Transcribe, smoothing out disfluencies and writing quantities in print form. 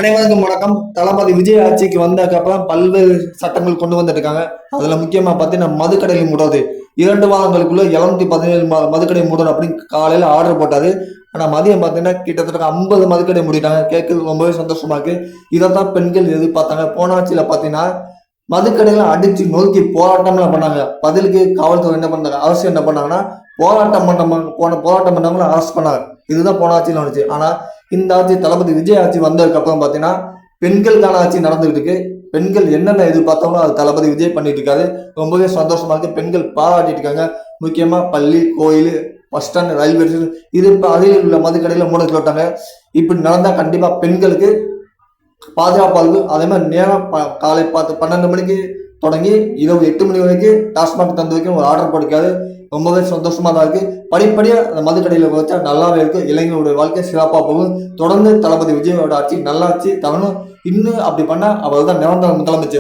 அனைவருக்கும் வணக்கம். தளபதி விஜய் ஆட்சிக்கு வந்ததுக்கப்புறம் பல்வேறு சட்டங்கள் கொண்டு வந்துட்டு இருக்காங்க. அதுல முக்கியமா பார்த்தீங்கன்னா மதுக்கடையை மூடாது 2 வாரங்களுக்குள்ள 717 மதுக்கடை மூடணும் அப்படின்னு காலையில ஆர்டர் போட்டாரு. ஆனா மதியம் பார்த்தீங்கன்னா கிட்டத்தட்ட 50 மதுக்கடை மூடிட்டாங்க. கேட்கறது ரொம்பவே சந்தோஷமா இருக்கு. இதைத்தான் பெண்கள் எதிர்பார்த்தாங்க. போன ஆட்சியில பார்த்தீங்கன்னா மதுக்கடையில அடிச்சு நொறுக்கி போராட்டம்லாம் பண்ணாங்க. பதிலுக்கு காவல்துறை என்ன பண்ணாங்க, அரசு என்ன பண்ணாங்கன்னா போராட்டம் பண்ணவங்களும் அரெஸ்ட் பண்ணாங்க. இதுதான் போன ஆட்சியில் நடந்துச்சு. ஆனா இந்த ஆட்சி தளபதி விஜய் ஆட்சி வந்ததுக்கு அப்புறம் பாத்தீங்கன்னா பெண்களுக்கான ஆட்சி நடந்துகிட்டு இருக்கு. பெண்கள் என்னென்ன எதிர்பார்த்தாங்களோ அது தளபதி விஜய் பண்ணிட்டு இருக்காரு. ரொம்பவே சந்தோஷமா இருக்கு. பெண்கள் பாராட்டிட்டு இருக்காங்க. முக்கியமா பள்ளி, கோயில், பஸ் ஸ்டாண்ட், ரயில்வே ஸ்டேஷன் இது இப்ப அருகில் உள்ள மதுக்கடையில மூட சொல்லிட்டாங்க. இப்படி நடந்தா கண்டிப்பா பெண்களுக்கு பாதுகாப்பா இருக்கும். அதே மாதிரி நேரம் காலை 12 மணிக்கு தொடங்கி இரவு 8 மணி வரைக்கும் டாஸ்மாக் தந்து வைக்கும் ஒரு ஆர்டர் போட்டுக்காரு. ரொம்பவே சந்தோஷமா தான் இருக்கு. படிப்படியா அந்த மதுக்கடையில வச்சா நல்லாவே இருக்கு. இளைஞருடைய வாழ்க்கை சிறப்பா போகும். தொடர்ந்து தளபதி விஜயோட ஆட்சி நல்லாட்சி தரணும். இன்னும் அப்படி பண்ணா அவர் தான் நிரந்தர முதலமைச்சர்.